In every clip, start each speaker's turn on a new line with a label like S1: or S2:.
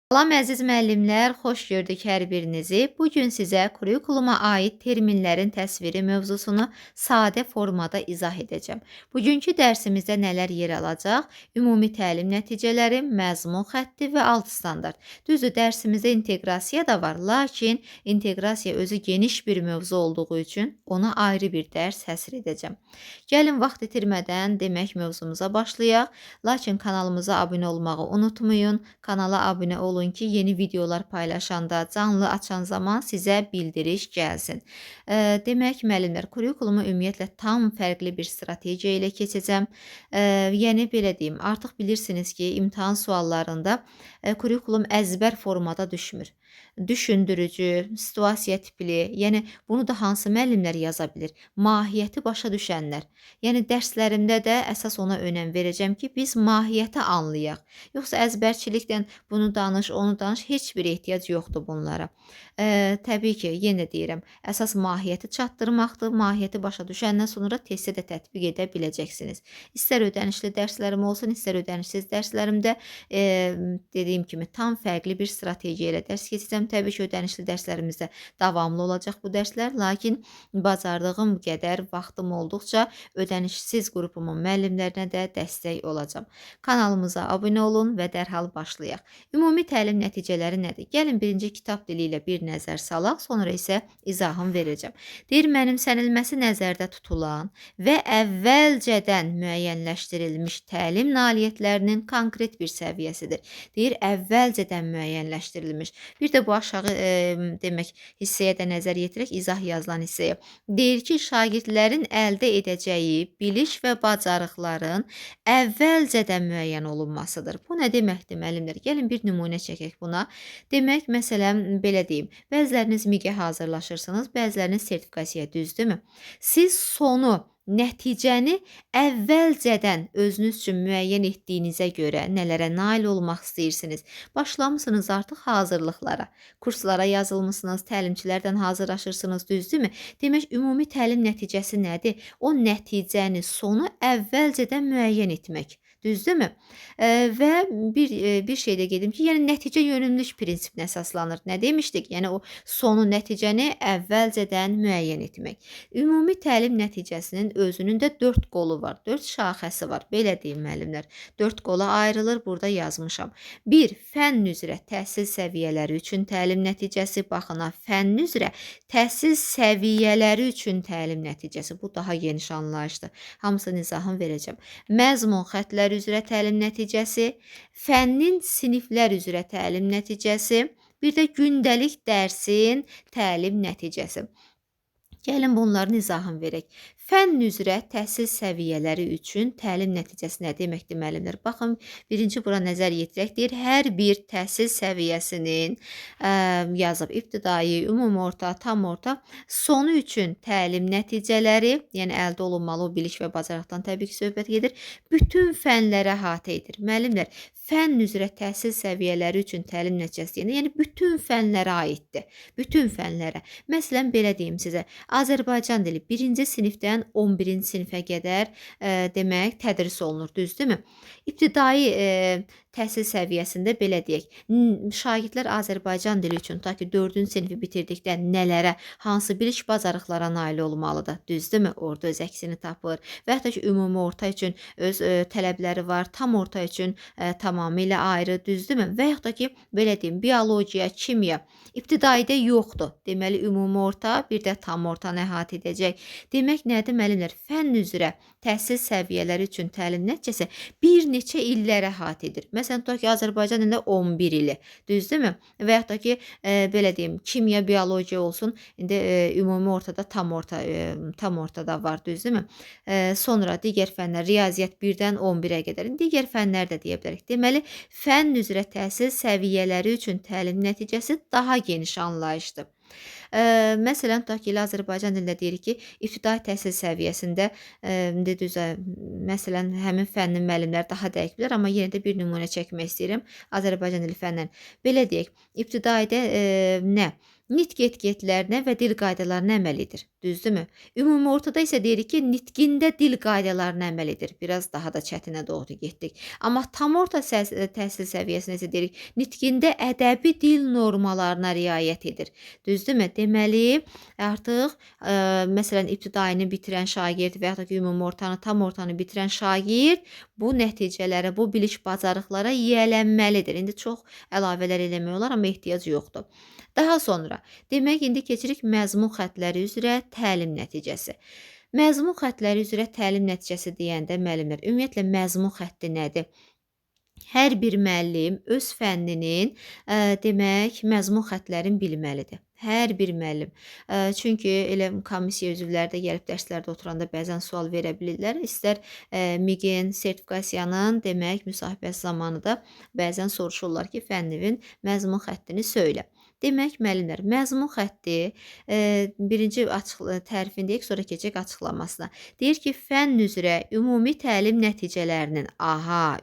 S1: Salam əziz müəllimlər, xoş gördük hər birinizi. Bu gün sizə kurikuluma aid terminlərin təsviri mövzusunu sadə formada izah edəcəm. Bugünkü dərsimizdə nələr yer alacaq? Ümumi təlim nəticələri, məzmun xətti və alt standart. Düzdür, dərsimizdə inteqrasiya da var, lakin inteqrasiya özü geniş bir mövzu olduğu üçün ona ayrı bir dərs həsr edəcəm. Gəlin vaxt itirmədən demək mövzumuza başlayaq. Lakin kanalımıza abunə olmağı unutmayın. Kanala abunə olun ki, yeni videolar paylaşanda, canlı açan zaman sizə bildiriş gəlsin. Demək, müəllimlər, kurikulumu ümumiyyətlə tam fərqli bir strategiya ilə keçəcəm. Yəni, belə deyim, artıq bilirsiniz ki, imtahan suallarında kurikulum əzbər formada düşmür. Düşündürücü, situasiya tipli, yəni bunu da hansı müəllimlər yaza bilir? Mahiyyəti başa düşənlər. Yəni dərslərimdə də əsas ona önəm verəcəm ki, biz mahiyyəti anlayaq. Yoxsa əzbərçilikdən bunu danış, onu danış, heç bir ehtiyac yoxdur bunlara. Təbii ki, yenə deyirəm, əsas mahiyyəti çatdırmaqdır. Mahiyyəti başa düşəndən sonra testdə də tətbiq edə biləcəksiniz. İstər ödənişli dərslərim olsun, istər ödənişsiz dərslərimdə dediyim kimi tam fərqli bir strategiya ilə dərs keçəcəm. Təbii ki, ödənişli dərslərimizdə davamlı olacaq bu dərslər, lakin bacardığım qədər vaxtım olduqca ödənişsiz qrupumun müəllimlərinə də dəstək olacam. Kanalımıza abunə olun və dərhal başlayaq. Ümumi təlim nəticələri nədir? Gəlin birinci kitab dili ilə bir nəzər salaq, sonra isə izahını verəcəm. Deyir, mənimsənilməsi nəzərdə tutulan və əvvəlcədən müəyyənləşdirilmiş təlim nailiyyətlərinin konkret bir səviyyəsidir. Deyir, əvvəlcədən müəyyənləşdirilmiş. Bir də bu aşağı demək hissəyə də nəzər yetirək, izah yazılan hissəyə. Deyir ki, şagirdlərin əldə edəcəyi biliş və bacarıqların əvvəlcədən müəyyən olunmasıdır. Bu nə deməkdir, müəllimlər? Gəlin bir nümunə çəkək buna. Demək, məsələn, belə deyim, bəziləriniz MİQ-ə hazırlaşırsınız, bəziləriniz sertifikasiyaya, düzdürmü? Siz sonu, nəticəni əvvəlcədən özünüz üçün müəyyən etdiyinizə görə nələrə nail olmaq istəyirsiniz? Başlamısınız artıq hazırlıqlara, kurslara yazılmısınız, təlimçilərdən hazırlaşırsınız, düzdürmü? Demək, ümumi təlim nəticəsi nədir? O nəticəni, sonu əvvəlcədən müəyyən etmək. Düzdürmü? Və bir şey də qedim ki, yəni nəticə yönümlülük prinsipinə əsaslanır. Nə demişdik? Yəni o sonu, nəticəni əvvəlcədən müəyyən etmək. Ümumi təlim nəticəsinin özünün də 4 qolu var, 4 şaxəsi var. Belə deyim, müəllimlər. 4 qola ayrılır, burada yazmışam. 1. Fənn üzrə təhsil səviyyələri üçün təlim nəticəsi. Baxın, fənn üzrə təhsil səviyyələri üçün təlim nəticəsi. Bu daha geniş anlayışdır. Hamısının izahını verəcəm. Məzmun xəttləri üzrə təlim nəticəsi, fənnin siniflər üzrə təlim nəticəsi, bir də gündəlik dərsin təlim nəticəsi. Gəlin bunların izahını verək. Fənn üzrə təhsil səviyyələri üçün təlim nəticəsi nə deməkdir, müəllimlər? Baxın, birinci bura nəzər yetirək. Deyir, hər bir təhsil səviyyəsinin yazıb ibtidai, ümumi orta, tam orta, sonu üçün təlim nəticələri, yəni əldə olunmalı o biliş və bacarıqdan təbii ki, söhbət gedir, bütün fənlərə əhatə edir. Müəllimlər, fənn üzrə təhsil səviyyələri üçün təlim nəticəsi, yəni bütün fənlərə aiddir. Bütün fənlərə. Məsələn, belə deyim sizə, Azərbaycan dili 1-ci sinifdən 11-ci sinifə qədər demək tədris olunur, düzdürmü? İbtidai təhsil səviyyəsində belə deyək, şagirdlər Azərbaycan dili üçün ta ki 4-cü sinifi bitirdikdə nələrə, hansı biliş bacarıqlara nail olmalıdır, düzdürmü? Orada öz əksini tapır və hətta ki, ümumi orta üçün öz tələbləri var, tam orta üçün tamamilə ayrı, düzdürmü? Və yaxud da ki, belə deyim, biologiya, kimya ibtidaidə yoxdur. Deməli, ümumi orta, bir də tam ortanı əhatə edəcək. Demək, nədir, müəllimlər? Fənn üzrə təhsil səviyyələri üçün təlim nəticəsi bir neçə illərə əhatə edir. Məsələn, tutaq ki, Azərbaycan dilində 11 ili, düzdürmü? Və yaxud da ki, belə deyim, kimya, biologiya olsun, indi ümumi ortada tam ortada var, düzdürmü? Sonra digər fənlər, riyaziyyat 1-dən 11-ə qədər, digər fənlər də deyə bilərik. Deməli, fənn üzrə təhsil səviyyələri üçün təlim nəticəsi daha geniş anlayışdır. Məsələn, tutaq ki, Azərbaycan dilində deyirik ki, ibtidai təhsil səviyyəsində məsələn, həmin fənnin müəllimləri daha dəqiq bilər, amma yenə də bir nümunə çəkmək istəyirəm Azərbaycan dili fəndən. Belə deyək, ibtidaidə nə? nitq etiketlərinə və dil qaydalarına əməl edir. Düzdürmü? Ümumi ortada isə deyirik ki, nitqində dil qaydalarına əməl edir. Biraz daha da çətinə doğru getdik. Amma tam orta təhsil səviyyəsində isə deyirik, nitqində ədəbi dil normalarına riayət edir. Düzdürmü? Deməli, artıq məsələn ibtidaini bitirən şagird və ya da ki, ümumi ortanı, tam ortanı bitirən şagird bu nəticələrə, bu bilik bacarıqlara yiyələnməlidir. İndi çox əlavələr eləmək olar, amma ehtiyac yoxdur. Daha sonra, demək indi keçirik məzmun xəttləri üzrə təlim nəticəsi. Məzmun xəttləri üzrə təlim nəticəsi deyəndə müəllimlər, ümumiyyətlə məzmun xətti nədir? Hər bir müəllim öz fənninin demək məzmun xəttlərini bilməlidir. Hər bir müəllim. Çünki elə komissiya üzvləri də gəlib dərslərdə oturanda bəzən sual verə bilirlər. İstər MİQin sertifikasiyanın demək müsahibəsi zamanı da bəzən soruşurlar ki, fənninin məzmun xəttini söylə. Demək müəllimlər, məzmun xətti birinci tərifini deyək, sonra keçək açıqlamasına. Deyir ki, fənn üzrə ümumi təlim nəticələrinin,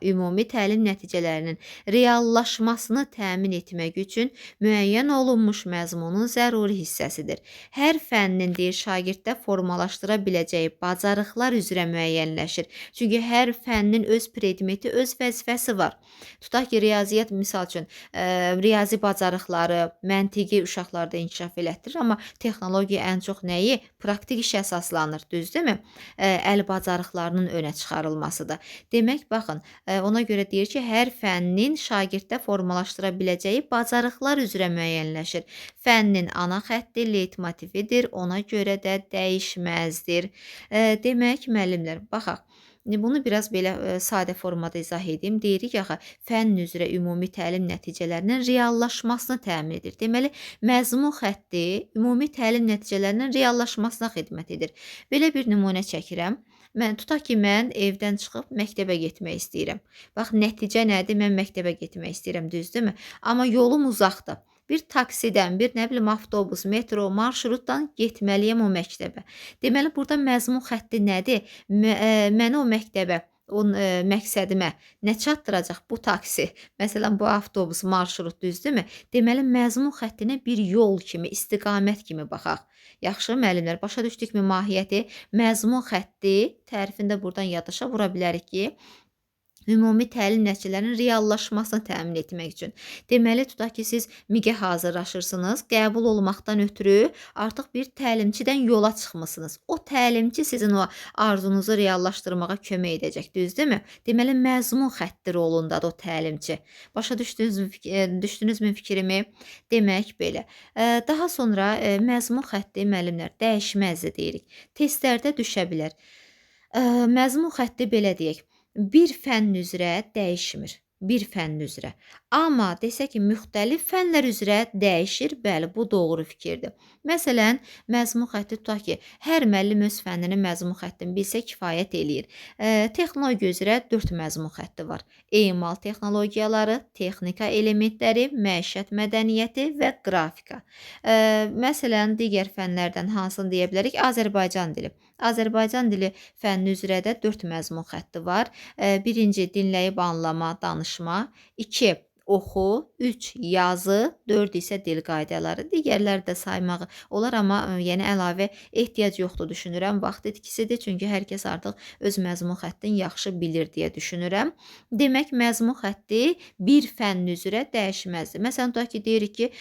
S1: ümumi təlim nəticələrinin reallaşmasını təmin etmək üçün müəyyən olunmuş məzmunun zəruri hissəsidir. Hər fənnin deyir, şagirddə formalaşdıra biləcəyi bacarıqlar üzrə müəyyənləşir. Çünki hər fənnin öz predmeti, öz vəzifəsi var. Tutaq ki, riyaziyyat misal üçün, riyazi bacarıqları, məntiqi uşaqlarda inkişaf elətdirir, amma texnologiya ən çox nəyi? Praktik işə əsaslanır, düzdürmü? Əl bacarıqlarının önə çıxarılmasıdır. Demək, baxın, ona görə deyir ki, hər fənnin şagirddə formalaşdıra biləcəyi bacarıqlar üzrə müəyyənləşir. Fənnin ana xətti leytmotividir, ona görə də dəyişməzdir. Demək, müəllimlər, baxaq. Bunu biraz belə sadə formada izah edeyim. Deyirik axı, fənn üzrə ümumi təlim nəticələrinin reallaşmasını təmin edir. Deməli, məzmun xətti ümumi təlim nəticələrinin reallaşmasına xidmət edir. Belə bir nümunə çəkirəm. Tutaq ki, mən evdən çıxıb məktəbə getmək istəyirəm. Bax, nəticə nədir? Mən məktəbə getmək istəyirəm, düzdürmü? Amma yolum uzaqdır. Bir taksidən, bir nə bilim avtobus, metro, marşrutdan getməliyəm o məktəbə. Deməli, burada məzmun xətti nədir? Məni o məktəbə, o məqsədimə nə çatdıracaq bu taksi? Məsələn, bu avtobus, marşrut, düzdürmü? Deməli, məzmun xəttinə bir yol kimi, istiqamət kimi baxaq. Yaxşı, müəllimlər, başa düşdükmü mahiyyəti? Məzmun xətti tərifində buradan yaddaşa vura bilərik ki, ümumi təlim nəticələrinin reallaşmasını təmin etmək üçün. Deməli, tutaq ki, siz MİQə hazırlaşırsınız, qəbul olmaqdan ötürü artıq bir təlimçidən yola çıxmısınız. O təlimçi sizin o arzunuzu reallaşdırmağa kömək edəcək, düzdürmü? Deməli, məzmun xətti rolundadır o təlimçi. Başa düşdünüzmü fikrimi? Demək belə. Daha sonra məzmun xətti müəllimlər dəyişməzdir deyirik. Testlərdə düşə bilər. Məzmun xətti belə deyək. Bir fənn üzrə dəyişmir. Bir fənn üzrə. Amma desək ki, müxtəlif fənlər üzrə dəyişir, bəli, bu doğru fikirdir. Məsələn, məzmun xətti tutaq ki, hər müəllim öz fənninin məzmun xəttini bilsə kifayət eləyir. Texnologiya üzrə 4 məzmun xətti var. Emal texnologiyaları, texnika elementləri, məişət mədəniyyəti və qrafika. Məsələn, digər fənlərdən hansını deyə bilərik? Azərbaycan dili. Azərbaycan dili fənni üzrə də 4 məzmun xətti var. Birinci, dinləyib anlama, danışma. 2, oxu, 3 yazı, 4 isə dil qaydaları. Digərləri də saymaq olar, amma yəni əlavə ehtiyac yoxdur düşünürəm. Vaxt itkisidir, çünki hər kəs artıq öz məzmun xəttini yaxşı bilir deyə düşünürəm. Demək, məzmun xətti bir fənn üzrə dəyişməzdir. Məsələn, tutaq ki, deyirik ki,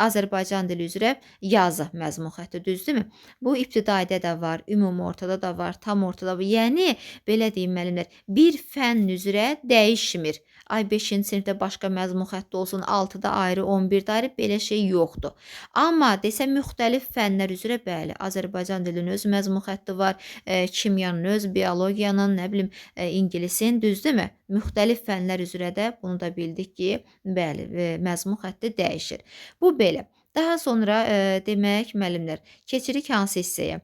S1: Azərbaycan dili üzrə yazı məzmun xətti, düzdürmü? Bu ibtidaidə də var, ümumi ortada da var, tam ortada var. Yəni, belə deyim müəllimlər, bir fənn üzrə dəyişmir. Ay 5-ci sinifdə başqa məzmun xətti olsun, 6-da ayrı, 11-də ayrı, belə şey yoxdur. Amma desə müxtəlif fənlər üzrə bəli, Azərbaycan dilinin öz məzmun xətti var, kimyanın öz, biologiyanın, nə bilim, ingilisin, düzdürmü? Müxtəlif fənlər üzrə də bunu da bildik ki, bəli, məzmun xətti dəyişir. Bu belə. Daha sonra demək müəllimlər, keçirik hansı hissəyə?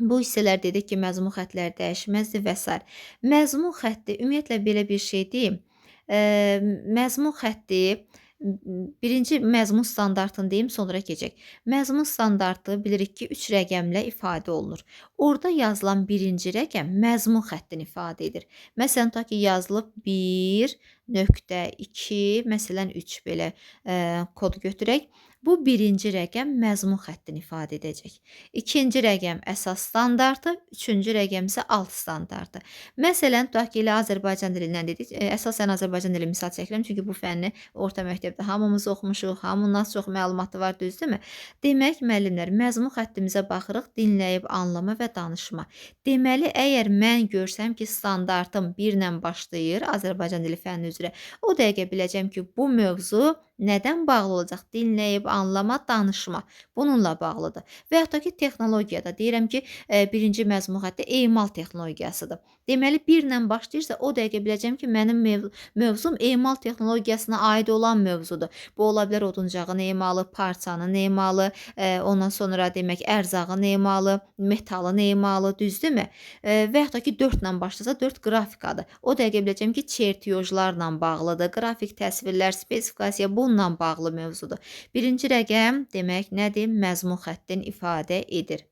S1: Bu hissələr dedik ki, məzmun xəttləri dəyişməzdir və s. Məzmun xətti ümumiyyətlə belə bir şey deyim. Məzmun xətti birinci məzmun standartını deyim, sonra keçək. Məzmun standartı bilirik ki, 3 rəqəmlə ifadə olunur. Orada yazılan birinci rəqəm məzmun xəttini ifadə edir. Məsələn, tutaq ki, yazılıb 1, nöqtə, 2, məsələn 3 belə kod götürək. Bu birinci rəqəm məzmun xəttini ifadə edəcək. İkinci rəqəm əsas standartı, üçüncü rəqəm isə alt standartı. Məsələn, tutaq ki, elə Azərbaycan dilindən dedik. Əsasən Azərbaycan dili misal çəkirəm, çünki bu fənni orta məktəbdə hamımız oxumuşuq, hamının az çox məlumatı var, düzdürmü? Demək, müəllimlər, məzmun xəttimizə baxırıq, dinləyib anlama və danışma. Deməli, əgər mən görsəm ki, standartım 1 ilə başlayır Azərbaycan dili fənni üzrə, o dəqiqə biləcəm ki, bu mövzu nədən bağlı olacaq? Dinləyib anlama, danışma. Bununla bağlıdır. Və yaxud da ki, texnologiyada deyirəm ki, birinci məzmun xətti emal texnologiyasıdır. Deməli, 1 ilə başlayırsa, o dəqiqə biləcəm ki, mənim mövzum emal texnologiyasına aid olan mövzudur. Bu ola bilər oduncağın emalı, parçanın emalı, ondan sonra demək ərzağın emalı, metalın emalı, düzdürmü? Və yaxud da ki, 4 ilə başlasa, 4 qrafikadır. O dəqiqə biləcəm ki, çertyojlarla bağlıdır, qrafik təsvirlər, spesifikasiya bununla bağlı mövzudur. Birinci rəqəm demək nədir? Məzmun xəttin ifadə edir.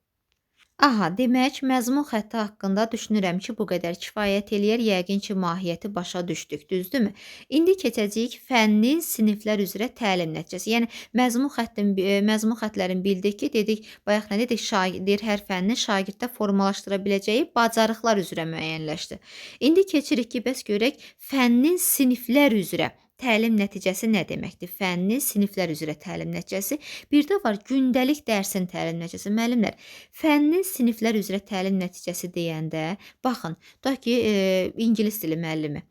S1: Aha, demək, məzmun xətti haqqında düşünürəm ki, bu qədər kifayət eləyər. Yəqin ki, mahiyyəti başa düşdük, düzdürmü? İndi keçəcəyik fənnin siniflər üzrə təlim nəticəsi. Yəni məzmun xəttlərin bildik ki, dedik, bayaq nə dedik? Şagird hər fənnin şagirddə formalaşdıra biləcəyi bacarıqlar üzrə müəyyənləşdir. İndi keçirik ki, bəs görək fənnin siniflər üzrə təlim nəticəsi nə deməkdir? Fənnin siniflər üzrə təlim nəticəsi. Bir də var gündəlik dərsin təlim nəticəsi. Müəllimlər, fənnin siniflər üzrə təlim nəticəsi deyəndə, baxın, tutaq ki, ingilis dili müəllimi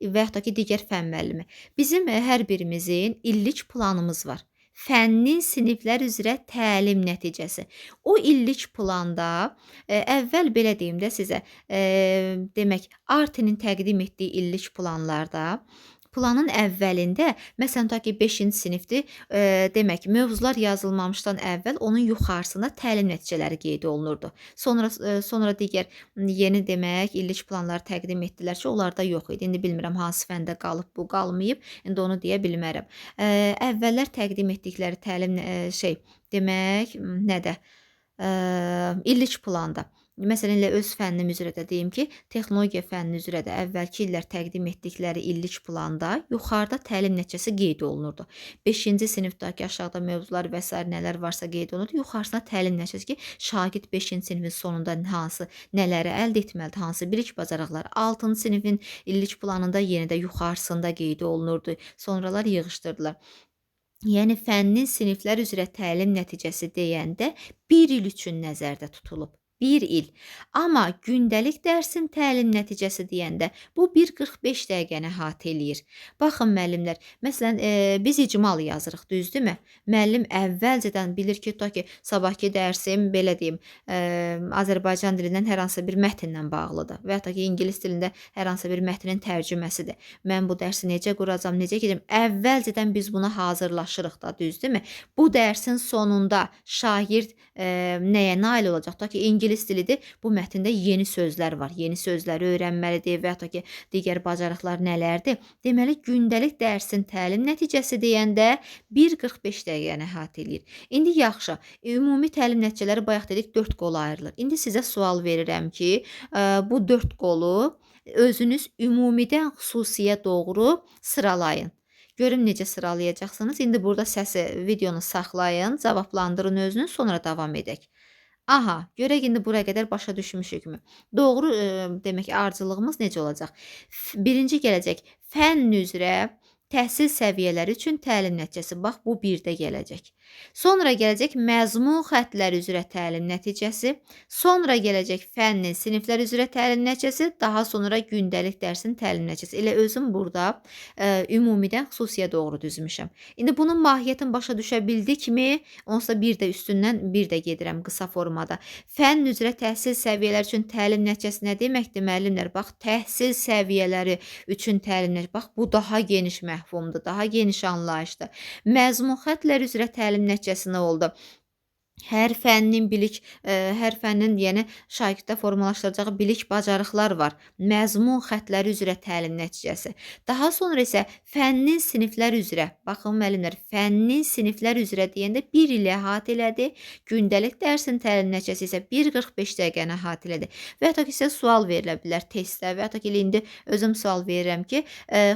S1: və yaxud da ki, digər fənn müəllimi. Bizim hər birimizin illik planımız var. Fənnin siniflər üzrə təlim nəticəsi. O illik planda əvvəl belə deyim də sizə, demək, Artinin təqdim etdiyi illik planlarda planın əvvəlində, məsələn, tutaq ki, 5-ci sinifdir, demək, mövzular yazılmamışdan əvvəl onun yuxarısında təlim nəticələri qeyd olunurdu. Sonra digər yeni demək, illik planları təqdim etdilər ki, onlarda yox idi. İndi bilmirəm hansı fəndə qalıb, bu qalmayıb. İndi onu deyə bilmərəm. Əvvəllər təqdim etdikləri təlim demək, nədə? İllik planda. Məsələn, elə öz fənnim üzrə də deyim ki, texnologiya fənni üzrə də əvvəlki illər təqdim etdikləri illik planda yuxarıda təlim nəticəsi qeyd olunurdu. 5-ci sinifdəki aşağıda mövzular və s. nələr varsa qeyd olunurdu. Yuxarısına təlim nəticəsi ki, şagird 5-ci sinifin sonunda hansı nələri əldə etməlidir, hansı bilik bacarıqlar. 6-cı sinifin illik planında yenə də yuxarısında qeyd olunurdu. Sonralar yığışdırdılar. Yəni fənnin siniflər üzrə təlim nəticəsi deyəndə 1 il üçün nəzərdə tutulub. 1 il. Amma gündəlik dərsin təlim nəticəsi deyəndə bu 1:45 dəqiqəni əhatə eləyir. Baxın müəllimlər, məsələn, biz icmal yazırıq, düzdürmü? Müəllim əvvəlcədən bilir ki, tutaq ki, sabahki dərsim belə deyim, Azərbaycan dilindən hər hansı bir mətnlə bağlıdır və yaxud da ki, ingilis dilində hər hansı bir mətnin tərcüməsidir. Mən bu dərsi necə quracam, necə gedəcəm? Əvvəlcədən biz buna hazırlaşırıq da, düzdürmü? Bu dərsin sonunda şagird nəyə nail olacaq? Tutaq ki, ingilis dilidir, bu mətndə yeni sözlər var, yeni sözləri öyrənməlidir və yaxud da ki, digər bacarıqlar nələrdir? Deməli, gündəlik dərsin təlim nəticəsi deyəndə 1:45 dəqiqəni əhatə eləyir. İndi yaxşı, ümumi təlim nəticələri bayaq dedik 4 qola ayrılır. İndi sizə sual verirəm ki, bu 4 qolu özünüz ümumidən xüsusiyə doğru sıralayın. Görüm necə sıralayacaqsınız. İndi burada videonu saxlayın, cavablandırın özünüz, sonra davam edək. Aha, görək indi bura qədər başa düşmüşükmü? Doğru demək ardıcıllığımız necə olacaq? Birinci gələcək fənn üzrə təhsil səviyyələri üçün təlim nəticəsi. Bax, bu 1-də gələcək. Sonra gələcək məzmun xəttləri üzrə təlim nəticəsi. Sonra gələcək fənnin siniflər üzrə təlim nəticəsi. Daha sonra gündəlik dərsin təlim nəticəsi. Elə özüm burada ümumidən xüsusiyə doğru düzmüşəm. İndi bunun mahiyyətini başa düşə bildikmi? Onsuz da bir də üstündən bir də gedirəm qısa formada. Fənn üzrə təhsil səviyyələri üçün təlim nəticəsi nə deməkdir müəllimlər? Bax, təhsil səviyyələri üçün təlim nəticəsi. Bax, bu daha geniş məfhumdur, daha geniş anlayışdır. Məzmun xəttlər üzrə təlim nəticəsi nə oldu? Hər fənnin bilik, hər fənnin, yəni şagirddə formalaşdıracağı bilik, bacarıqlar var. Məzmun xəttləri üzrə təlim nəticəsi. Daha sonra isə fənnin siniflər üzrə. Baxın müəllimlər, fənnin siniflər üzrə deyəndə 1 ili əhatə elədi. Gündəlik dərsin təlim nəticəsi isə 1:45 dəqiqəni əhatə elədi. Və ya da ki, sizə sual verilə bilər testdə və ya da ki, indi özüm sual verirəm ki,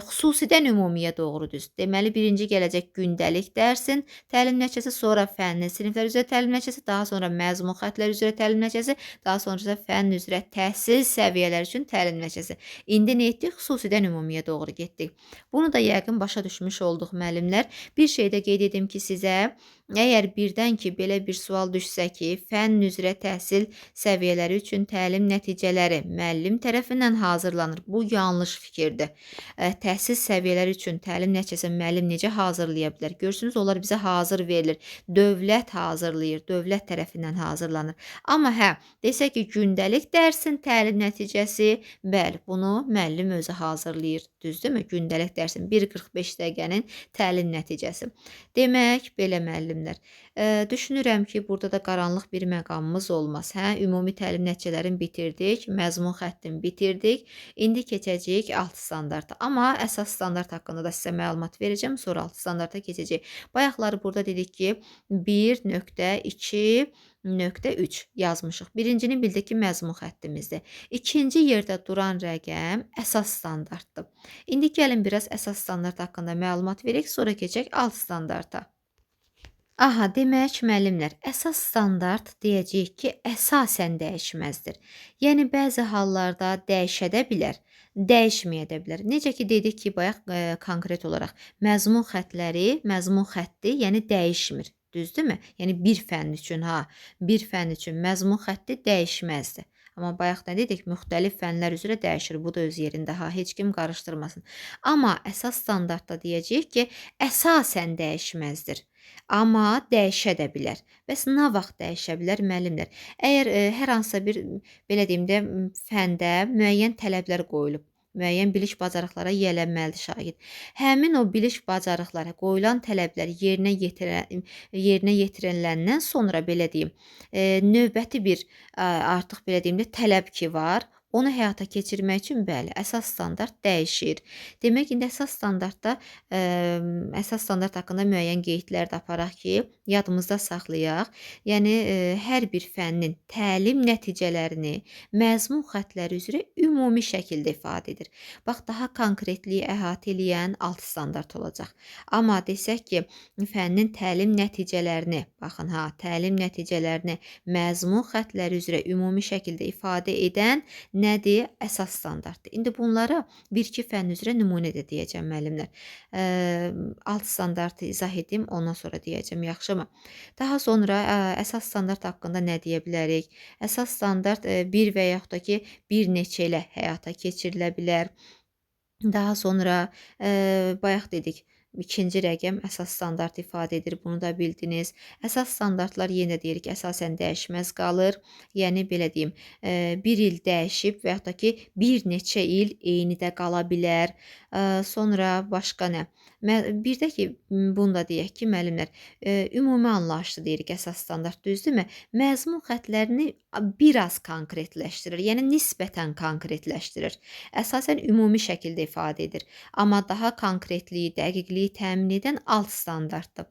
S1: xüsusidən ümumiyə doğru düz. Deməli, birinci gələcək gündəlik dərsin təlim nəticəsi, sonra fənnin siniflər üzrə təlim nəticəsi, daha sonra məzmun xəttləri üzrə təlim nəticəsi, daha sonra isə fənn üzrə təhsil səviyyələri üçün təlim nəticəsi. İndi nə etdik? Xüsusidən ümumiyə doğru getdik. Bunu da yəqin başa düşmüş olduq müəllimlər. Bir şey də qeyd edim ki, sizə əgər birdən ki, belə bir sual düşsə ki, fənn üzrə təhsil səviyyələri üçün təlim nəticələri müəllim tərəfindən hazırlanır. Bu yanlış fikirdir. Təhsil səviyyələri üçün təlim nəticəsini müəllim necə hazırlaya bilər? Görürsünüz, onlar bizə hazır verilir. Dövlət hazırlayır, dövlət tərəfindən hazırlanır. Amma hə, desək ki, gündəlik dərsin təlim nəticəsi, bəli, bunu müəllim özü hazırlayır. Düzdürmü? Gündəlik dərsin 1:45 dəqiqənin təlim nəticəsi. Demək, belə müəllimlər. Düşünürəm ki, burada da qaranlıq bir məqamımız olmaz. Hə, ümumi təlim nəticələrini bitirdik, məzmun xəttini bitirdik. İndi keçəcəyik alt standarta. Amma əsas standart haqqında da sizə məlumat verəcəm, sonra alt standarta keçəcəyik. Bayaqları burada dedik ki, 1.2.3 yazmışıq. Birincini bildik ki, məzmun xəttimizdir. İkinci yerdə duran rəqəm əsas standartdır. İndi gəlin biraz əsas standart haqqında məlumat verək, sonra keçək alt standarta. Aha, demək müəllimlər, əsas standart deyəcəyik ki, əsasən dəyişməzdir. Yəni bəzi hallarda dəyişə də bilər, dəyişməyə də bilər. Necə ki dedik ki, bayaq konkret olaraq məzmun xətti, yəni dəyişmir. Düzdürmü? Yəni bir fənn üçün bir fənn üçün məzmun xətti dəyişməzdir. Amma bayaq nə dedik? Müxtəlif fənlər üzrə dəyişir. Bu da öz yerində heç kim qarışdırmasın. Amma əsas standartda deyəcəyik ki, əsasən dəyişməzdir. Amma dəyişə də bilər. Bəs nə vaxt dəyişə bilər müəllimlər? Əgər hər hansısa bir belə deyim də fəndə müəyyən tələblər qoyulub, müəyyən bilik bacarıqlara yiyələnməlidir şagird. Həmin o bilik bacarıqlara qoyulan tələblər yerinə yetiriləndən sonra belə deyim, növbəti bir artıq belə deyim də tələb ki var, onu həyata keçirmək üçün bəli, əsas standart dəyişir. Demək, indi əsas standart haqqında müəyyən qeydlər də aparaq ki, yadımızda saxlayaq. Yəni hər bir fənnin təlim nəticələrini məzmun xəttləri üzrə ümumi şəkildə ifadə edir. Bax, daha konkretliyi əhatə eləyən alt standart olacaq. Amma desək ki, fənnin təlim nəticələrini, baxın təlim nəticələrini məzmun xəttləri üzrə ümumi şəkildə ifadə edən nədir? Əsas standartdır. İndi bunlara 1-2 fənn üzrə nümunə də deyəcəm müəllimlər. Alt standartı izah edim, ondan sonra deyəcəm, yaxşımı? Daha sonra əsas standart haqqında nə deyə bilərik? Əsas standart bir və yaxud da ki, bir neçə ilə həyata keçirilə bilər. Daha sonra bayaq dedik, ikinci rəqəm əsas standart ifadə edir, bunu da bildiniz. Əsas standartlar yenə deyirik, əsasən dəyişməz qalır. Yəni belə deyim, bir il dəyişib və yaxud da ki, bir neçə il eyni də qala bilər. Sonra başqa nə? Bir də ki, bunu da deyək ki, müəllimlər, ümumi anlayışlı deyirik əsas standart, düzdürmü? Məzmun xəttlərini biraz konkretləşdirir, yəni nisbətən konkretləşdirir. Əsasən ümumi şəkildə ifadə edir. Amma daha konkretliyi, dəqiqliyi təmin edən alt standartdır.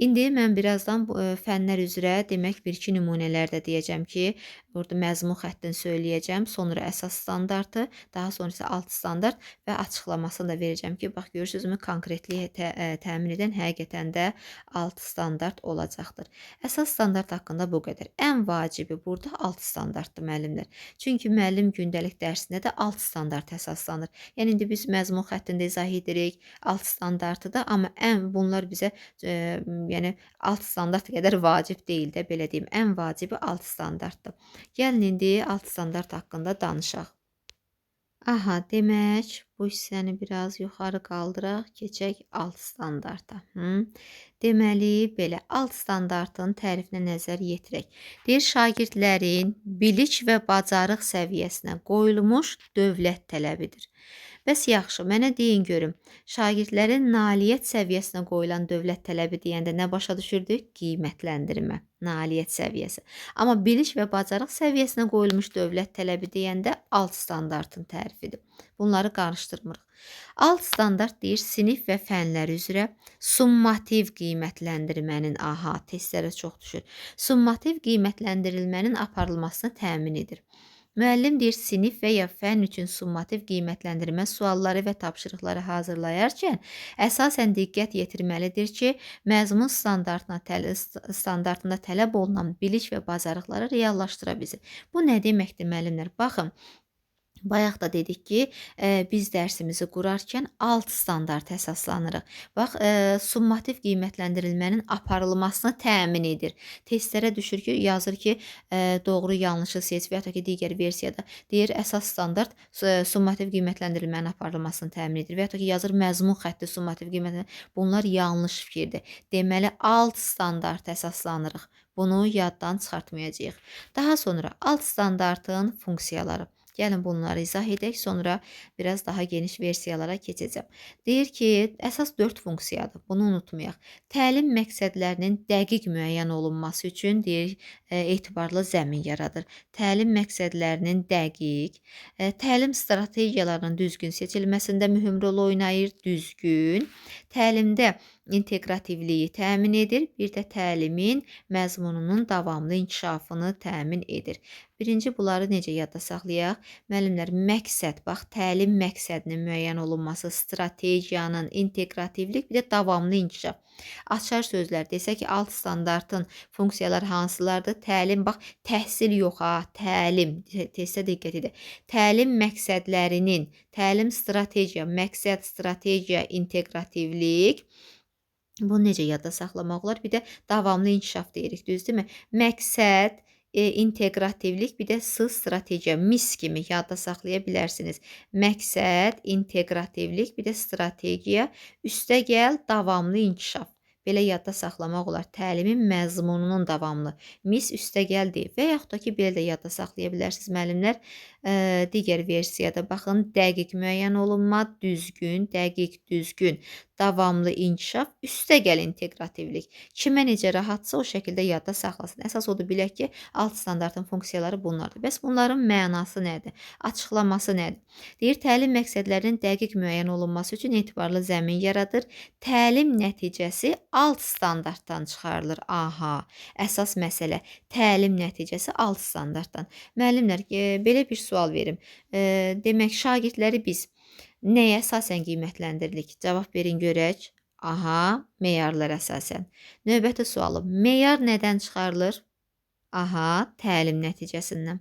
S1: İndi mən birazdan fənlər üzrə demək 1-2 nümunələr də deyəcəm ki, burada məzmun xəttini söyləyəcəm, sonra əsas standartı, daha sonra isə alt standart və açıqlamasını da verəcəm ki, bax görürsünüzmü, konkretliyi təmin edən həqiqətən də alt standart olacaqdır. Əsas standart haqqında bu qədər. Ən vacibi burada alt standartdır müəllimlər. Çünki müəllim gündəlik dərsində də alt standart əsaslanır. Yəni indi biz məzmun xəttində izah edirik, alt standartıdır, amma bunlar bizə yəni alt standart qədər vacib deyil də, belə deyim. Ən vacibi alt standartdır. Gəlin indi alt standart haqqında danışaq. Aha, demək, bu hissəni biraz yuxarı qaldıraq, keçək alt standarta. Deməli, belə alt standartın tərifinə nəzər yetirək. Deyir, şagirdlərin bilik və bacarıq səviyyəsinə qoyulmuş dövlət tələbidir. Bəs yaxşı, mənə deyin görüm, şagirdlərin nailiyyət səviyyəsinə qoyulan dövlət tələbi deyəndə nə başa düşürdük? Qiymətləndirmə, nailiyyət səviyyəsi. Amma biliş və bacarıq səviyyəsinə qoyulmuş dövlət tələbi deyəndə alt standartın tərifidir. Bunları qarışdırmırıq. Alt standart deyir sinif və fənlər üzrə summativ qiymətləndirmənin, testlərə çox düşür. Summativ qiymətləndirilmənin aparılmasını təmin edir. Müəllim deyir, sinif və ya fənn üçün summativ qiymətləndirmə sualları və tapşırıqları hazırlayarkən əsasən diqqət yetirməlidir ki, məzmun standartında tələb olunan biliş və bacarıqları reallaşdıra bilsin. Bu nə deməkdir müəllimlər? Baxın, bayaq da dedik ki, biz dərsimizi qurarkən alt standart əsaslanırıq. Bax, summativ qiymətləndirilmənin aparılmasını təmin edir. Testlərə düşür ki, yazır ki, doğru yanlışı seç və ya da ki, digər versiyada deyir, əsas standart summativ qiymətləndirilmənin aparılmasını təmin edir və ya da ki, yazır məzmun xətti summativ qiymətləndirilmə. Bunlar yanlış fikirdir. Deməli, alt standart əsaslanırıq. Bunu yaddan çıxartmayacağıq. Daha sonra alt standartın funksiyaları. Gəlin bunları izah edək, sonra biraz daha geniş versiyalara keçəcəm. Deyir ki, əsas 4 funksiyadır, bunu unutmayaq. Təlim məqsədlərinin dəqiq müəyyən olunması üçün deyir, etibarlı zəmin yaradır. Təlim məqsədlərinin dəqiq, təlim strategiyalarının düzgün seçilməsində mühüm rol oynayır, düzgün, təlimdə inteqrativliyi təmin edir, bir də təlimin məzmununun davamlı inkişafını təmin edir. Birinci bunları necə yadda saxlayaq? Müəllimlər, məqsəd, bax, təlim məqsədinin müəyyən olunması, strategiyanın, inteqrativlik, bir də davamlı inkişaf. Açar sözlər desək ki, alt standartın funksiyaları hansılardır? Təlim, bax, təhsil yox, təlim, testə diqqət edək. Təlim məqsədlərinin, təlim strategiya, məqsəd, strategiya, inteqrativlik, bunu necə yadda saxlamaq olar? Bir də davamlı inkişaf deyirik, düzdürmü? Məqsəd, inteqrativlik, bir də strategiya, mis kimi yadda saxlaya bilərsiniz. Məqsəd, inteqrativlik, bir də strategiya, üstəgəl davamlı inkişaf. Belə yadda saxlamaq olar. Təlimin məzmununun davamlı. Mis üstəgəldir və yaxud da ki, belə də yadda saxlaya bilərsiniz müəllimlər. Digər versiyada baxın, dəqiq müəyyən olunma, düzgün, dəqiq, düzgün, davamlı inkişaf, üstəgəl inteqrativlik. Kimə necə rahatsa o şəkildə yadda saxlasın. Əsas odur bilək ki, alt standartın funksiyaları bunlardır. Bəs bunların mənası nədir? Açıqlaması nədir? Deyir, təlim məqsədlərinin dəqiq müəyyən olunması üçün etibarlı zəmin yaradır. Təlim nəticəsi alt standartdan çıxarılır. Əsas məsələ təlim nəticəsi alt standartdan. Müəllimlər, belə bir sual verim. Demək, şagirdləri biz nəyə əsasən qiymətləndiririk? Cavab verin görək. Meyarlar əsasən. Növbəti sualım. Meyar nədən çıxarılır? Təlim nəticəsindən.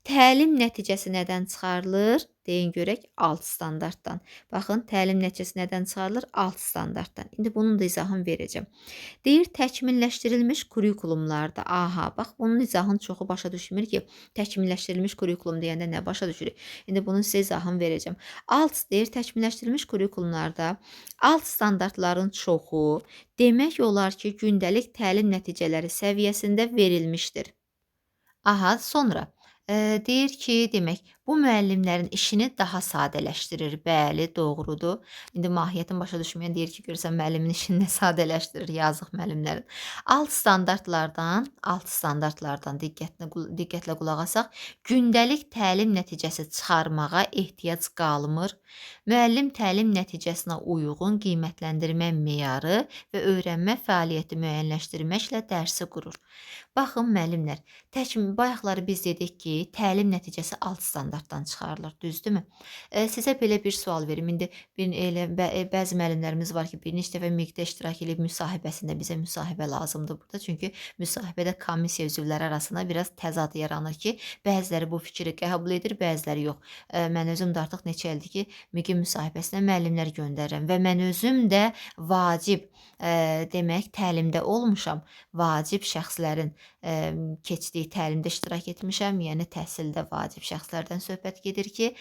S1: Təlim nəticəsi nədən çıxarılır? Deyin görək, alt standartdan. Baxın, təlim nəticəsi nədən çıxarılır? Alt standartdan. İndi bunun da izahını verəcəm. Deyir, təkmilləşdirilmiş kurikulumlarda. Bax, bunun izahını çoxu başa düşmür ki, təkmilləşdirilmiş kurikulum deyəndə nə başa düşürük? İndi bunun sizə izahını verəcəm. Deyir, təkmilləşdirilmiş kurikulumlarda alt standartların çoxu demək olar ki, gündəlik təlim nəticələri səviyyəsində verilmişdir. Sonra deyir ki, demək, bu müəllimlərin işini daha sadələşdirir. Bəli, doğrudur. İndi mahiyyətini başa düşməyən deyir ki, görürsən müəllimin işini nə sadələşdirir, yazıq müəllimlərin. Alt standartlardan diqqətlə qulaq asaq, gündəlik təlim nəticəsi çıxarmağa ehtiyac qalmır. Müəllim təlim nəticəsinə uyğun qiymətləndirmə meyarı və öyrənmə fəaliyyəti müəyyənləşdirməklə dərsi qurur. Baxın müəllimlər, bayaqları biz dedik ki, təlim nəticəsi alt standartdan çıxarılır, düzdürmü? Sizə belə bir sual verim. İndi bəzi müəllimlərimiz var ki, bir neçə dəfə miqdə iştirak edib müsahibəsində bizə müsahibə lazımdır burada. Çünki müsahibədə komissiya üzvləri arasında biraz təzad yaranır ki, bəziləri bu fikri qəbul edir, bəziləri yox. Mən özüm də artıq neçə ildir ki, miqi müsahibəsinə müəllimlər göndərirəm və mən özüm də vacib, demək, təlimdə olmuşam, vacib şəxslərin keçdiyi təlimdə iştirak etmişəm, yəni ümumi təhsildə vacib şəxslərdən söhbət gedir ki,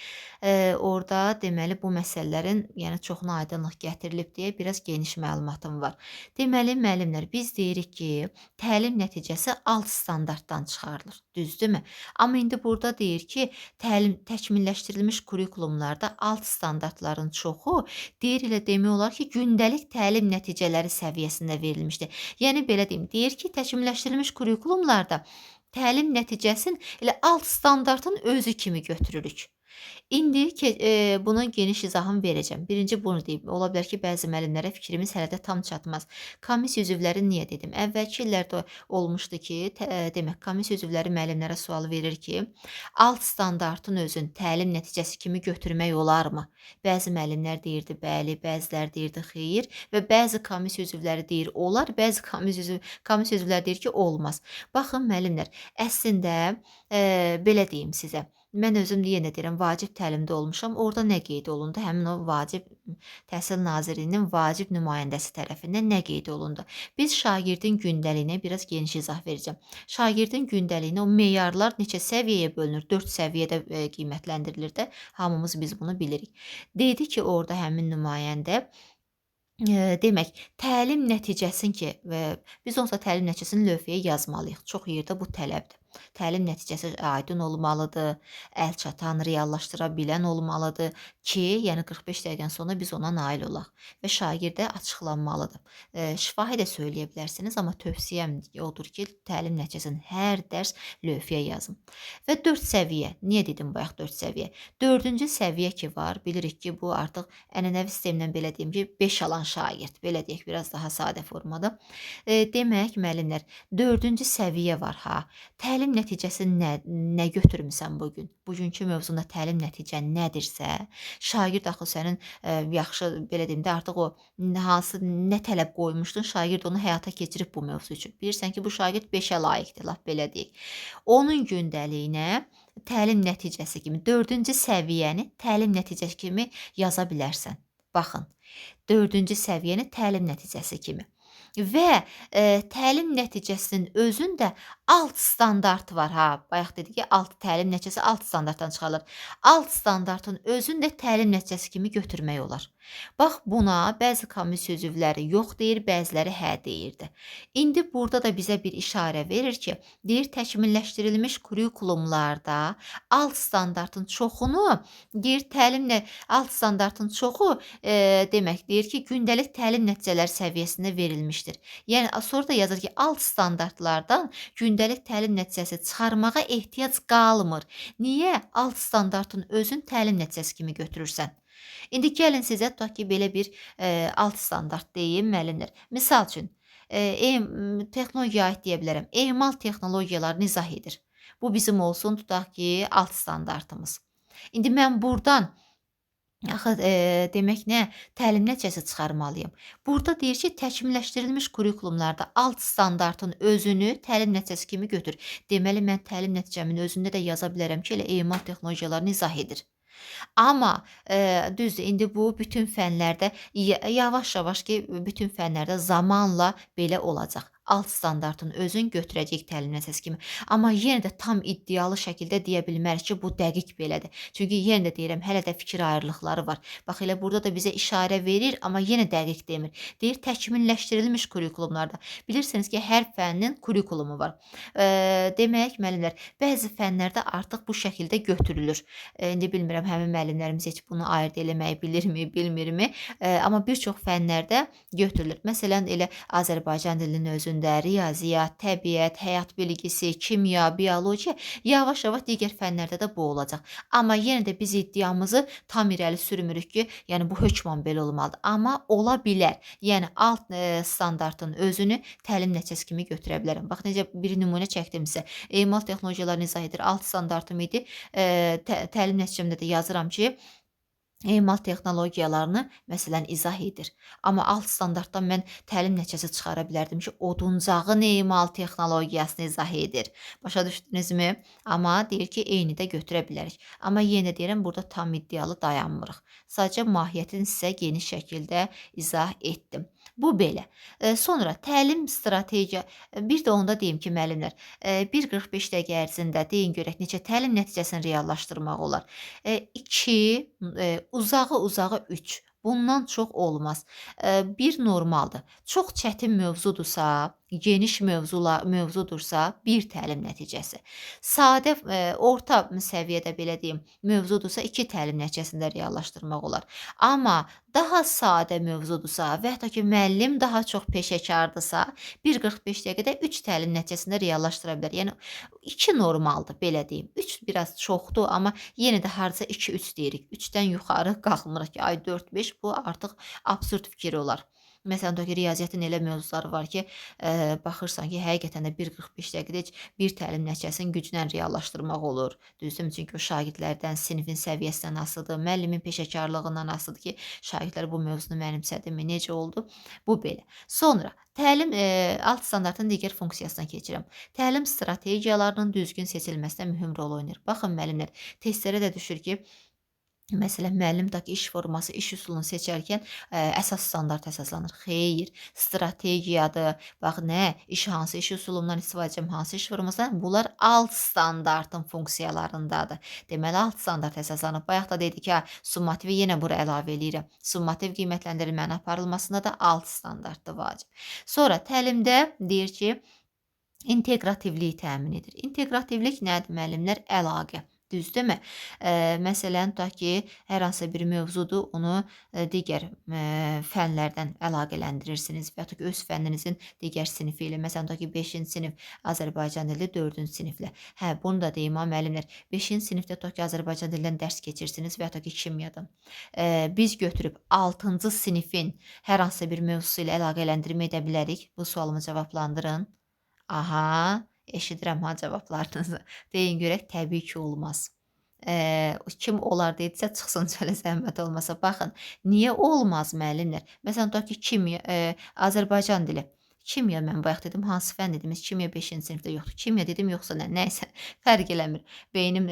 S1: orada deməli bu məsələlərin yəni çoxuna aydınlıq gətirilib deyə biraz geniş məlumatım var. Deməli müəllimlər biz deyirik ki, təlim nəticəsi alt standartdan çıxarılır, düzdürmü? Amma indi burada deyir ki, təlim təkmilləşdirilmiş kurikulumlarda alt standartların çoxu deyir elə demək olar ki, gündəlik təlim nəticələri səviyyəsində verilmişdir. Yəni belə deyim, deyir ki, təkmilləşdirilmiş kurikulumlarda təlim nəticəsini elə alt standartın özü kimi götürürük. İndi bunun geniş izahını verəcəm. Birinci bunu deyim. Ola bilər ki, bəzi müəllimlərə fikrimiz hələ də tam çatmaz. Komissiya üzvləri niyə dedim? Əvvəlki illərdə olmuşdu ki, demək, komissiya üzvləri müəllimlərə sual verir ki, alt standartın özün təlim nəticəsi kimi götürmək olarmı? Bəzi müəllimlər deyirdi bəli, bəzilər deyirdi xeyir və bəzi komissiya üzvləri deyir olar, bəzi komissiya üzvləri deyir ki, olmaz. Baxın müəllimlər, əslində belə deyim sizə. Mən özüm yenə deyirəm, vacib təlimdə olmuşam. Orada nə qeyd olundu? Həmin o vacib Təhsil Nazirliyinin vacib nümayəndəsi tərəfindən nə qeyd olundu? Biz şagirdin gündəliyinə biraz geniş izah verəcəm. Şagirdin gündəliyinə o meyarlar neçə səviyyəyə bölünür? 4 səviyyədə qiymətləndirilir də. Hamımız biz bunu bilirik. Dedi ki, orada həmin nümayəndə demək, təlim nəticəsin ki, biz onsuz da təlim nəticəsini lövhəyə yazmalıyıq. Çox yerdə bu tələbdir. Təlim nəticəsi aydın olmalıdır, əlçatan, reallaşdıra bilən olmalıdır ki, yəni 45 dəqiqədən sonra biz ona nail olaq və şagirdə açıqlanmalıdır. Şifahi də söyləyə bilərsiniz, amma tövsiyəm odur ki, təlim nəticəsini hər dərs lövhəyə yazın. Və 4 səviyyə, niyə dedim bayaq 4 səviyyə? 4-cü səviyyə ki var, bilirik ki, bu artıq ənənəvi sistemdən belə deyim ki, 5 alan şagird, belə deyək, biraz daha sadə formada. Demək, müəllimlər, 4-cü səviyyə var ha. Təlim nəticəsini nə götürmüsən bugün? Bugünkü mövzunda təlim nəticən nədirsə, şagird axı sənin yaxşı belə deyim də artıq o hansı nə tələb qoymuşdun, şagird onu həyata keçirib bu mövzu üçün. Bilirsən ki, bu şagird 5-ə layiqdir, lap belə deyək. Onun gündəliyinə təlim nəticəsi kimi 4-cü səviyyəni təlim nəticəsi kimi yaza bilərsən. Baxın, 4-cü səviyyəni təlim nəticəsi kimi. Və təlim nəticəsinin özündə alt standartı var ha. Bayaq dedik ki, təlim nəticəsi alt standartdan çıxarılır. Alt standartın özündə təlim nəticəsi kimi götürmək olar. Bax buna bəzi komissiya üzvləri yox deyir, bəziləri hə deyirdi. İndi burada da bizə bir işarə verir ki, deyir təkmilləşdirilmiş kurikulumlarda alt standartın çoxunu, deyir alt standartın çoxu demək deyir ki, gündəlik təlim nəticələri səviyyəsində verilmişdir. Yəni sonra da yazır ki, alt standartlardan gündəlik təlim nəticəsi çıxarmağa ehtiyac qalmır. Niyə alt standartın özün təlim nəticəsi kimi götürürsən? İndi gəlin sizə tutaq ki, belə bir alt standart deyim müəllimlər. Misal üçün, texnologiyaya aid deyə bilərəm. Emal texnologiyalarını izah edir. Bu bizim olsun, tutaq ki, alt standartımız. İndi mən buradan axı demək nə? Təlim nəticəsi çıxarmalıyım. Burada deyir ki, təkmilləşdirilmiş kurikulumlarda alt standartın özünü təlim nəticəsi kimi götür. Deməli, mən təlim nəticəmin özündə də yaza bilərəm ki, elə emal texnologiyalarını izah edir. Amma düzdür, indi bu bütün fənlərdə yavaş-yavaş ki, bütün fənlərdə zamanla belə olacaq. Alt standartın özün götürəcək təlim nəticəsi kimi. Amma yenə də tam iddialı şəkildə deyə bilmərik ki, bu dəqiq belədir. Çünki yenə də deyirəm, hələ də fikir ayrılıqları var. Bax elə burada da bizə işarə verir, amma yenə dəqiq demir. Deyir təkmilləşdirilmiş kurikulumlarda. Bilirsiniz ki, hər fənnin kurikulumu var. Demək, müəllimlər, bəzi fənlərdə artıq bu şəkildə götürülür. İndi bilmirəm, həmin müəllimlərimiz heç bunu ayırd eləməyi bilirmi, bilmirmi? Amma bir çox fənlərdə götürülür. Məsələn, elə Azərbaycan dilinin özündə riyaziyyat, təbiət, həyat bilgisi, kimya, biologiya, yavaş-yavaş digər fənlərdə də bu olacaq. Amma yenə də biz iddiamızı tam irəli sürmürük ki, yəni bu hökmən belə olmalıdır. Amma ola bilər. Yəni alt standartın özünü təlim nəticəsi kimi götürə bilərəm. Bax necə bir nümunə çəkdim sizə. Emal texnologiyalarını izah edir. Alt standartım idi. Təlim nəticəmdə də yazıram ki, emal texnologiyalarını məsələn izah edir. Amma alt standartdan mən təlim nəticəsi çıxara bilərdim ki, oduncağın emal texnologiyasını izah edir. Başa düşdünüzmü? Amma deyir ki, eyni də götürə bilərik. Amma yenə deyirəm, burada tam iddialı dayanmırıq. Sadəcə mahiyyətini sizə geniş şəkildə izah etdim. Bu belə. Sonra təlim strategiya bir də onda deyim ki, müəllimlər, 1:45 dəqiqə ərzində deyin görək neçə təlim nəticəsini reallaşdırmaq olar? 2, uzağı 3. Bundan çox olmaz. 1 normaldır. Çox çətin mövzudursa, geniş mövzudursa 1 təlim nəticəsi. Sadə, orta səviyyədə belə deyim, mövzudursa 2 təlim nəticəsində reallaşdırmaq olar. Amma daha sadə mövzudursa və hətta ki, müəllim daha çox peşəkardırsa, 1:45 dəqiqədə 3 təlim nəticəsində reallaşdıra bilər. Yəni 2 normaldır, belə deyim. 3 biraz çoxdur, amma yenə də hardasa 2-3 deyirik. 3-dən yuxarı qalxmırıq ki, ay 4-5 bu artıq absurd fikir olar. Məsələn, tutaq ki, riyaziyyatın elə mövzuları var ki, baxırsan ki, həqiqətən də 1:45 dəqiqədə heç bir təlim nəticəsini güclə reallaşdırmaq olur. Düzdürmü? Çünki o şagirdlərdən, sinifin səviyyəsindən asılıdır, müəllimin peşəkarlığından asılıdır ki, şagirdlər bu mövzunu mənimsədimi, necə oldu? Bu belə. Sonra təlim alt standartın digər funksiyasına keçirəm. Təlim strategiyalarının düzgün seçilməsində mühüm rol oynayır. Baxın müəllimlər, testlərə də düşür ki, məsələn, müəllim tutaq ki, iş forması, iş üsulunu seçərkən əsas standart əsaslanır. Xeyr, strategiyadır. Bax nə, hansı iş üsulundan istifadə edəcəm, hansı iş formasından? Bunlar alt standartın funksiyalarındadır. Deməli, alt standart əsaslanıb. Bayaq da dedik ki, summativi yenə bura əlavə eləyirəm. Summativ qiymətləndirilmənin aparılmasında da alt standartdır vacib. Sonra təlimdə deyir ki, inteqrativlik təmin edir. İnteqrativlik nədir müəllimlər? Əlaqə. Düzdürmü? Məsələn, tutaq ki, hər hansısa bir mövzudur, onu digər fənlərdən əlaqələndirirsiniz və ya ki, öz fənninizin digər sinifi ilə. Məsələn, tutaq ki, 5-ci sinif Azərbaycan dili 4-cü siniflə. Hə, bunu da deyim ha müəllimlər. 5-ci sinifdə tutaq ki, Azərbaycan dilindən dərs keçirsiniz və ya ki, kimyadan. Biz götürüb 6-cı sinifin hər hansısa bir mövzusu ilə əlaqələndirmə edə bilərik. Bu sualımı cavablandırın. Aha, eşidirəm ha cavablarınızı. Deyin görək, təbii ki, olmaz. Kim olar dedisə, çıxsın çölə zəhmət olmasa. Baxın, niyə olmaz müəllimlər? Məsələn, tutaq ki, kimya, Azərbaycan dili. Kimya mən bayaq dedim, hansı fən dediniz? Kimya 5-ci sinifdə yoxdur. Kimya dedim, yoxsa nə? Nəysə, fərq eləmir. Beynim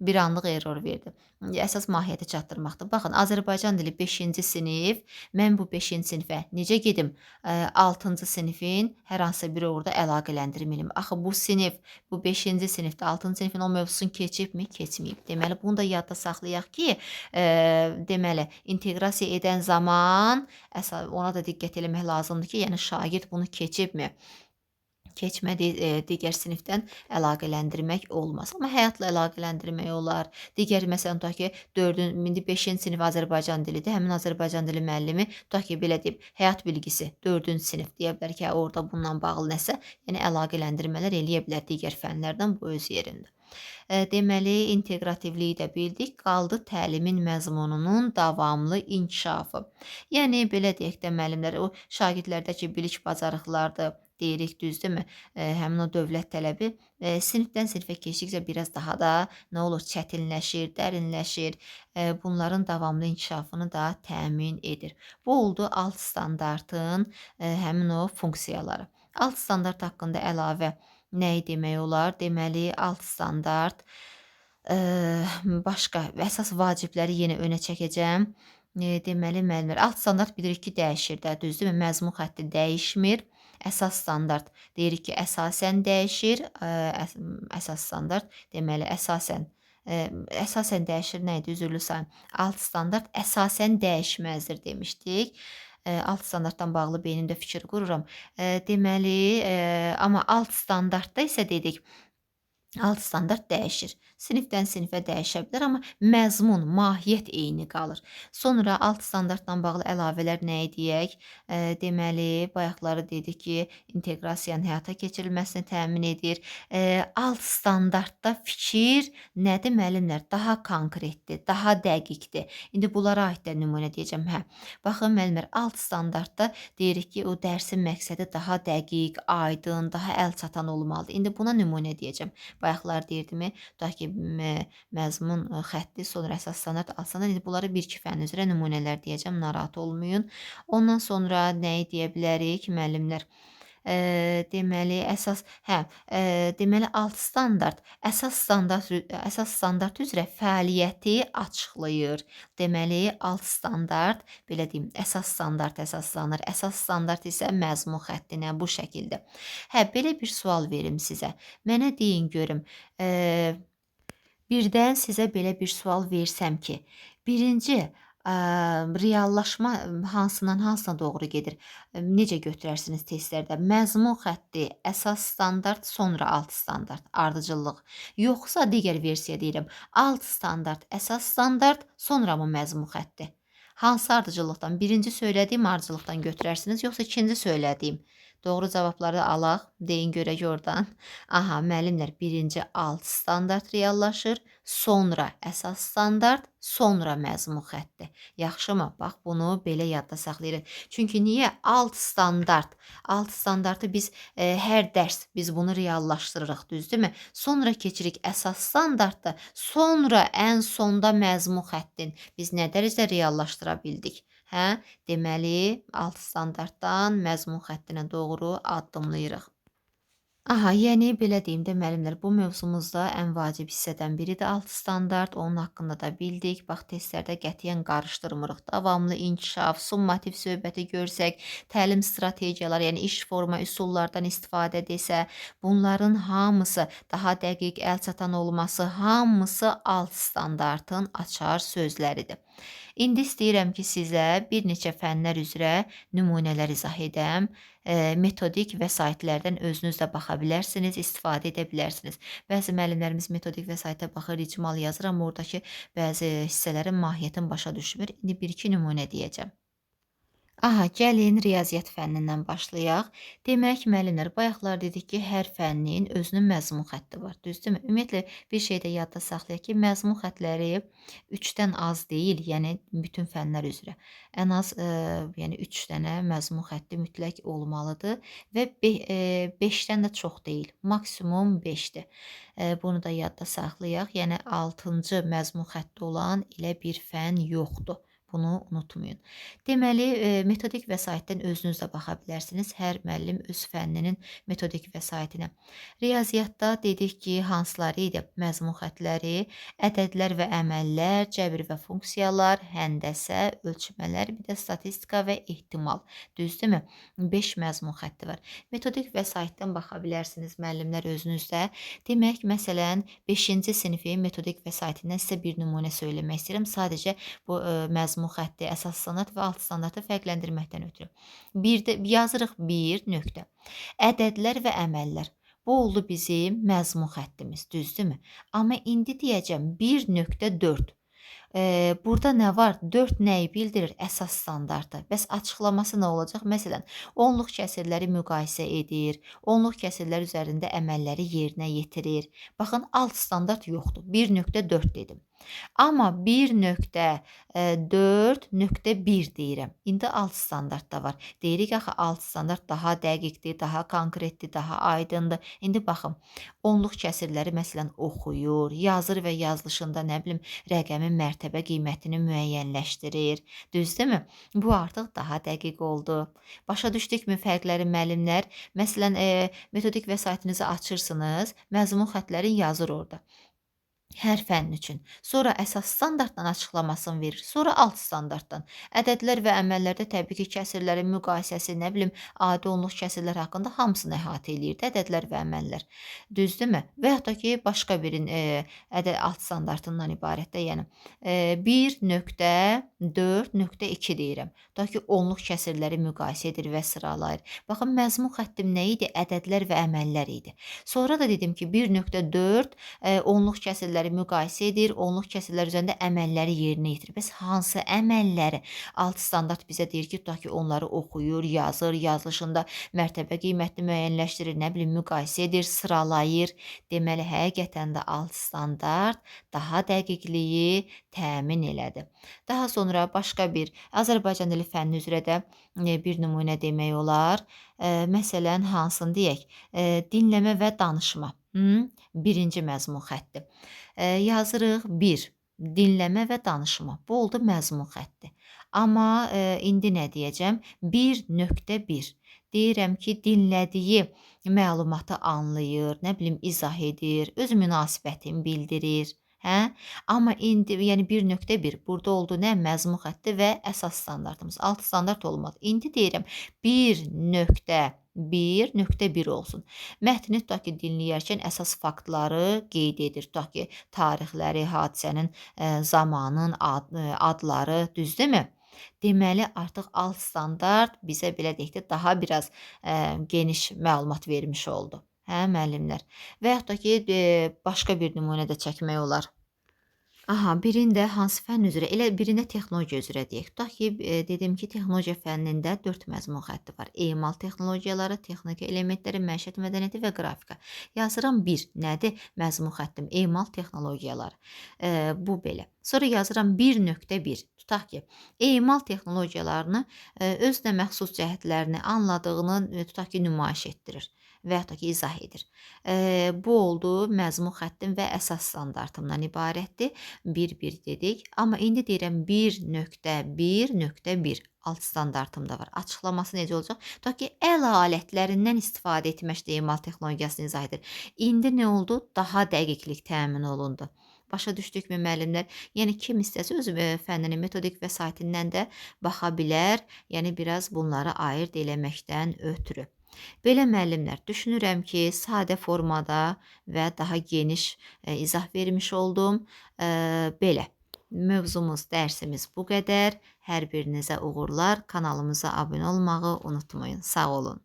S1: bir anlıq error verdi. Əsas mahiyyəti çatdırmaqdır. Baxın, Azərbaycan dili 5-ci sinif. Mən bu 5-ci sinifə necə gedim? 6-cı sinifin hər hansısa biri orada əlaqələndirməliyəm. Axı bu sinif, bu 5-ci sinifdə 6-cı sinifin o mövzusunu keçibmi? Keçməyib. Deməli, bunu da yadda saxlayaq ki, deməli, inteqrasiya edən zaman ona da diqqət eləmək lazımdır ki, yəni şagird bunu keçibmi? Keçmədi, digər sinifdən əlaqələndirmək olmaz. Amma həyatla əlaqələndirmək olar. Digər məsələn tutaq ki, 4-cü, 5-ci sinif Azərbaycan dilidir. Həmin Azərbaycan dili müəllimi tutaq ki, belə deyim, həyat bilgisi 4-cü sinif deyə bilər ki, orada bununla bağlı nəsə, yəni əlaqələndirmələr eləyə bilər digər fənlərdən, bu öz yerində. Deməli, inteqrativliyi də bildik, qaldı təlimin məzmununun davamlı inkişafı. Yəni, belə deyək də müəllimlər, o şagirdlərdəki bilik bacarıqlardır, deyirik, düzdürmü? Həmin o dövlət tələbi sinifdən sinifə keçdikcə biraz daha da nə olur? Çətinləşir, dərinləşir. Bunların davamlı inkişafını da təmin edir. Bu oldu alt standartın həmin o funksiyaları. Alt standart haqqında əlavə nəyi demək olar? Deməli, alt standart başqa əsas vacibləri yenə önə çəkəcəm. Deməli, müəllimlər, alt standart bilirik ki, dəyişir də, düzdürmü? Məzmun xətti dəyişmir. Əsas standart deyirik ki, əsasən dəyişir. Əsas standart deməli, əsasən dəyişir nə idi? Üzrlü sayın. Alt standart əsasən dəyişməzdir demişdik. Alt standartdan bağlı beynimdə fikir qururam. Deməli, amma alt standartda isə dedik, alt standart dəyişir. Sinifdən sinifə dəyişə bilər, amma məzmun, mahiyyət eyni qalır. Sonra alt standartla bağlı əlavələr nə edək? Deməli, bayaqları dedik ki, inteqrasiyanın həyata keçirilməsini təmin edir. Alt standartda fikir nədir müəllimlər? Daha konkretdir, daha dəqiqdir. İndi bunlara aid də nümunə deyəcəm. Hə. Baxın müəllimlər, alt standartda deyirik ki, o dərsin məqsədi daha dəqiq, aydın, daha əlçatan olmalıdır. İndi buna nümunə deyəcəm. Bayaqlar deyirdimi? Tutaq ki, məzmun xətti, sonra əsas standart, alt standart. İndi bunları bir-iki fənn üzrə nümunələr deyəcəm, narahat olmayın. Ondan sonra nəyi deyə bilərik müəllimlər? Deməli əsas deməli alt standart əsas standart üzrə fəaliyyəti açıqlayır. Deməli alt standart belə deyim, əsas standart əsaslanır. Əsas standart isə məzmun xəttinə bu şəkildə. Belə bir sual verim sizə. Mənə deyin görüm, birdən sizə belə bir sual versəm ki, birinci reallaşma hansına doğru gedir? Necə götürərsiniz testlərdə? Məzmun xətti, əsas standart, sonra alt standart, ardıcıllıq. Yoxsa digər versiya deyirəm, alt standart, əsas standart, sonra mı məzmun xətti? Hansı ardıcıllıqdan? Birinci söylədiyim ardıcıllıqdan götürərsiniz, yoxsa ikinci söylədiyim? Doğru cavabları alaq, deyin görək oradan. Aha, müəllimlər, birinci alt standart reallaşır, sonra əsas standart, sonra məzmun xətti. Yaxşımı? Bax, bunu belə yadda saxlayırıq. Çünki niyə? Alt standartı biz hər dərs biz bunu reallaşdırırıq, düzdürmü? Sonra keçirik əsas standartda, sonra ən sonda məzmun xəttin biz nə dərəcədə reallaşdıra bildik? Deməli, alt standartdan məzmun xəttinə doğru addımlayırıq. Aha, yəni belə deyim də müəllimlər, bu mövzumuzda ən vacib hissədən biridir alt standart. Onun haqqında da bildik. Bax, testlərdə qətiyyən qarışdırmırıq. Davamlı inkişaf, summativ söhbəti görsək, təlim strategiyaları, yəni iş forma üsullardan istifadə desə, bunların hamısı, daha dəqiq əlçatan olması, hamısı alt standartın açar sözləridir. İndi istəyirəm ki, sizə bir neçə fənlər üzrə nümunələr izah edəm. Metodik vəsaitlərdən özünüz də baxa bilərsiniz, istifadə edə bilərsiniz. Bəzi müəllimlərimiz metodik vəsaitə baxır, icmal yazır, amma oradakı bəzi hissələrin mahiyyətini başa düşmür. İndi bir-iki nümunə deyəcəm. Aha, gəlin riyaziyyat fənnindən başlayaq. Demək, müəllimlər, bayaqlar dedik ki, hər fənnin özünün məzmun xətti var, düzdürmü? Ümumiyyətlə, bir şey də yadda saxlayaq ki, məzmun xətləri 3-dən az deyil, yəni bütün fənlər üzrə. Ən az yəni 3 dənə məzmun xətti mütləq olmalıdır və 5-dən də çox deyil, maksimum 5-dir. Bunu da yadda saxlayaq, yəni 6-cı məzmun xətti olan elə bir fən yoxdur. Bunu unutmayın. Deməli, metodik vəsaitdən özünüz də baxa bilərsiniz. Hər müəllim öz fənninin metodik vəsaitinə. Riyaziyyatda dedik ki, hansıları idi? Məzmun xətləri, ədədlər və əməllər, cəbr və funksiyalar, həndəsə, ölçmələr, bir də statistika və ehtimal. Düzdürmü? 5 məzmun xətti var. Metodik vəsaitdən baxa bilərsiniz müəllimlər özünüzdə. Demək, məsələn, 5-ci sinifin metodik vəsaitindən sizə bir nümunə söyləmək istəyirəm. Sadəcə bu məzmun xətti, əsas standart və alt standartı fərqləndirməkdən ötürü. Yazırıq 1 nöqtə. Ədədlər və əməllər. Bu oldu bizim məzmun xəttimiz, düzdürmü? Amma indi deyəcəm 1.4. Burada nə var? 4 nəyi bildirir? Əsas standartı. Bəs açıqlaması nə olacaq? Məsələn, onluq kəsirləri müqayisə edir, onluq kəsirlər üzərində əməlləri yerinə yetirir. Baxın, alt standart yoxdur. 1.4 dedim. Amma 1.4.1 deyirəm. İndi alt standart da var. Deyirik axı alt standart daha dəqiqdir, daha konkretdir, daha aydındır. İndi baxın, onluq kəsirləri məsələn oxuyur, yazır və yazılışında nə bilim rəqəmin mərtəbə qiymətini müəyyənləşdirir. Düzdürmü? Bu artıq daha dəqiq oldu. Başa düşdükmü fərqləri müəllimlər? Məsələn, metodik vəsaitinizi açırsınız, məzmun xətləri yazır orada. Hər fənn üçün. Sonra əsas standartdan açıqlamasını verir. Sonra alt standartdan. Ədədlər və əməllərdə təbii ki, kəsirlərin müqayisəsi, nə bilim, adi onluq kəsirlər haqqında hamısını əhatə eləyirdi, ədədlər və əməllər. Düzdürmü? Və yaxud da ki, başqa birin alt standartından ibarətdə, yəni 1.4.2 deyirəm. Da ki, onluq kəsirləri müqayisə edir və sıralayır. Baxın, məzmun xəttim nə idi? Ədədlər və əməllər idi. Sonra da dedim ki, 1.4 onluq kəsirləri müqayisə edir, onluq kəsirlər üzərində əməlləri yerinə yetirir. Bəs hansı əməlləri? Alt standart bizə deyir ki, tutaq ki, onları oxuyur, yazır, yazılışında mərtəbə qiymətini müəyyənləşdirir, nə bilim, müqayisə edir, sıralayır. Deməli, həqiqətən də alt standart daha dəqiqliyi təmin elədi. Daha sonra başqa bir Azərbaycan dili fənni üzrə də bir nümunə demək olar. Məsələn, hansını deyək? Dinləmə və danışma. Birinci məzmun xətti. Yazırıq 1. Dinləmə və danışma. Bu oldu məzmun xətti. Amma indi nə deyəcəm? 1.1. deyirəm ki, dinlədiyi məlumatı anlayır, nə bilim izah edir, öz münasibətini bildirir. Hə? Amma indi yəni 1.1 burada oldu nə məzmun xətti və əsas standartımız. Alt standart olmadı. İndi deyirəm 1.1.1 olsun. Mətni tutaq ki, dinləyərkən əsas faktları qeyd edir. Tutaq ki, tarixləri, hadisənin zamanın adları, düzdürmü? Deməli, artıq alt standart bizə belə deyək də daha biraz geniş məlumat vermiş oldu. Hə, müəllimlər? Və yaxud da ki, başqa bir nümunə də çəkmək olar. Aha, birində hansı fənn üzrə, elə birində texnologiya üzrə deyək. Tutaq ki, dedim ki, texnologiya fənnində 4 məzmun xətti var. Emal texnologiyaları, texniki elementləri, məişət mədəniyyəti və qrafika. Yazıram 1. Nədir? Məzmun xəttim emal texnologiyaları. Bu belə. Sonra yazıram 1.1. Tutaq ki, emal texnologiyalarını özünə məxsus cəhətlərini anladığını tutaq ki, nümayiş etdirir və yaxud da ki, izah edir. Bu oldu məzmun xəttim və əsas standartımdan ibarətdir. 1.1 dedik. Amma indi deyirəm 1.1.1 alt standartım da var. Açıqlaması necə olacaq? Tutaq ki, əl alətlərindən istifadə etməkdə emal texnologiyasını izah edir. İndi nə oldu? Daha dəqiqlik təmin olundu. Başa düşdükmü müəllimlər? Yəni kim istəsə öz fənninin metodik vəsaitindən də baxa bilər. Yəni biraz bunları ayırd eləməkdən ötürü. Belə müəllimlər, düşünürəm ki, sadə formada və daha geniş izah vermiş oldum. Belə. Mövzumuz, dərsimiz bu qədər. Hər birinizə uğurlar. Kanalımıza abunə olmağı unutmayın. Sağ olun.